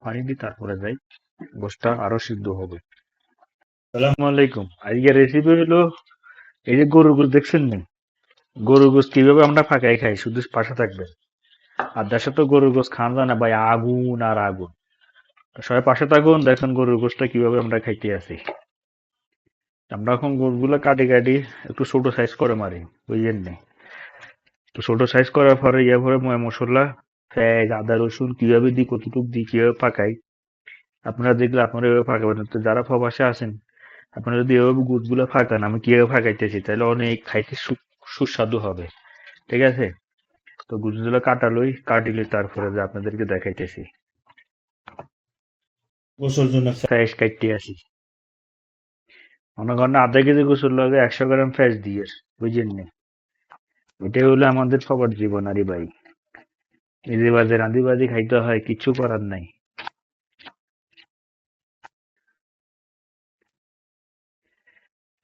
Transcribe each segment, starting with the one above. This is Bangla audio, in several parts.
পানি দিয়ে তারপরে যাই গোশটা আরো সিদ্ধ হবে। আসসালামু আলাইকুম। আজকে রেসিপি হলো এই যে গরুর গোশত দেখছেন নি? গরুর গোশত কিভাবে আমরা ফাঁকাই খাই, শুধু পাশে থাকবেন। আর দেশে তো গরুর গোশত খাওয়া যায় না ভাই, আগুন আর আগুন। তো সবাই পাশে থাকুন, দেখুন গরুর গোশতটা কিভাবে আমরা খাইতে আছি। আমরা এখন গোশতগুলো কাটি কাটি একটু ছোট সাইজ করে মারি, বুঝলেন নি? তো ছোট সাইজ করার পরে পরে ময় মশলা, পেঁয়াজ, আদা, রসুন কিভাবে দিই, কতটুকু দিই, কিভাবে পাকাই, আপনারা দেখলে আপনারা এভাবে পাকাবেন। তো যারা প্রবাসে আছেন, আপনারা যদি এভাবে গোছগুলো ফাঁকান, আমি কিভাবে ফাঁকাইতেছি, তাহলে অনেক খাইতে সুস্বাদু হবে। ঠিক আছে? তো গোছগুলো কাটিলে তারপরে যে আপনাদেরকে দেখাইতেছি। গোসল জন্য ফ্রেশ কাটতে আসি, মনে করেন আধা কেজি গোসল লাগে 100 গ্রাম ফ্রেশ দিয়ে, বুঝলেন নি? এটাই হলো আমাদের সবার জীবন আরে ভাই। এই যে বাজে রাঁধি খাইতে হয়, কিচ্ছু করার নাই।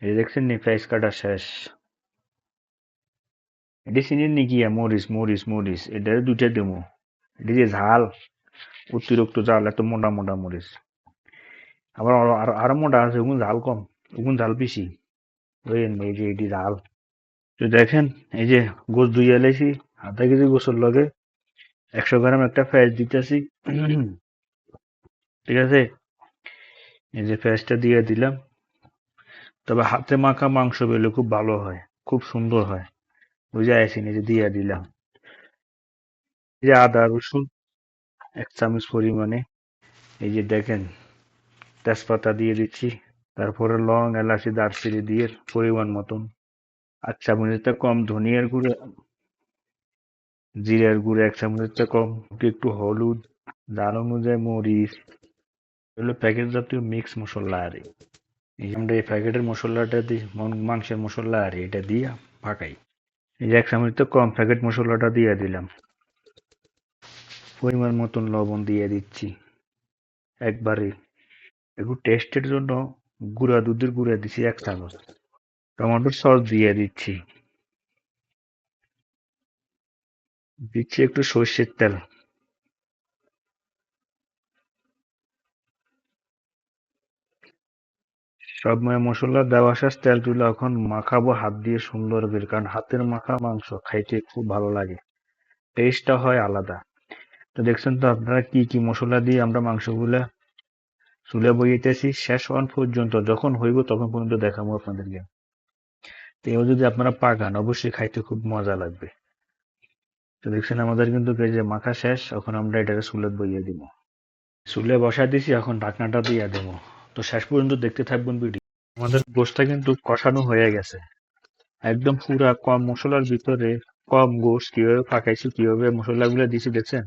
এই দেখছেন নি ফ্রেশ কাটা শেষ। এটা চিনেন নি কি? মরিচ মরিচ মরিচ, এটা দুইটা দেবো। এটা যে ঝাল, অতিরিক্ত ঝাল, এত মোটা মোটা মরিচ। আবার আরো মোটা আছে, ওগুন ঝাল কম, ওগুন ঝাল বেশি। বুঝলেন? এই যে এটি ঝাল। তো দেখেন, এই যে গোছ ধুইয়া লাইছি, আধা কেজি গোসল লগে 100 গ্রাম একটা পেঁয়াজ দিতেছি। ঠিক আছে? এই যে পেঁয়াজটা দিয়ে দিলাম। তবে হাতে মাখা মাংস পেলে খুব ভালো হয়, খুব সুন্দর হয়। বুঝে আসেন? এই যে দিয়ে দিলাম। এই যে আদা রসুন 1 চামচ পরিমাণে, এই যে দেখেন তেজপাতা দিয়ে দিচ্ছি। তারপরে লং, এলাচি, দারচিনি দিয়ে পরিমাণ মতন। 8 চামচের কম ধনিয়ার গুঁড়ো, জিরার গুঁড়ো 1 চামচের কম, একটু হলুদ, ঝাল অনুযায়ী মরিচ, এগুলো প্যাকেট জাতীয় মিক্স মশলা আর এই যে আমরা এই প্যাকেটের মশলাটা দিই, মাংসের মশলা আর এটা দিয়ে পাকাই। এই যে 1 চামচের কম প্যাকেট মশলাটা দিয়ে দিলাম। পরিমাণ মতন লবণ দিয়ে দিচ্ছি একবারে। একটু টেস্টের জন্য গুঁড়া দুধের গুঁড়া দিচ্ছি 1 চামচ। টমেটোর সস দিয়ে দিচ্ছি। দিচ্ছি একটু সর্ষের তেল। সব মশলা দেওয়া শেষ, তেল তুলে এখন মাখাবো হাত দিয়ে সুন্দর করে, কারণ হাতের মাখা মাংস খাইতে খুব ভালো লাগে, টেস্টটা হয় আলাদা। তো দেখছেন তো আপনারা কি কি মশলা দিয়ে আমরা মাংসগুলা চুলে বইতেছি, শেষ হওয়ার পর্যন্ত যখন হইব তখন পর্যন্ত দেখাবো আপনাদেরকে। তো এও যদি আপনারা পাকান, অবশ্যই খাইতে খুব মজা লাগবে। তো দেখছেন আমাদের কিন্তু এই যে মাখা শেষ, এখন আমরা এটাকে চুলে বইয়ে দিব। চুলে বসাই দিছি, এখন ঢাকনাটা দিয়ে দেবো। তো শেষ পর্যন্ত দেখতে থাকবেন ভিডিও। আমাদের গোশটা কিন্তু কষানো হয়ে গেছে, একদম পুরা কম মশলার ভিতরে। কম গোশ কিভাবে পাকাইছি, কিভাবে মশলাগুলো দিছি দেখছেন?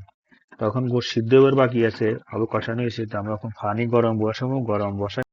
তখন গোশ সিদ্ধ হবার বাকি আছে, আলু কষানো হয়েছে। তো আমরা এখন পানি গরম বসাবো, গরম বসাই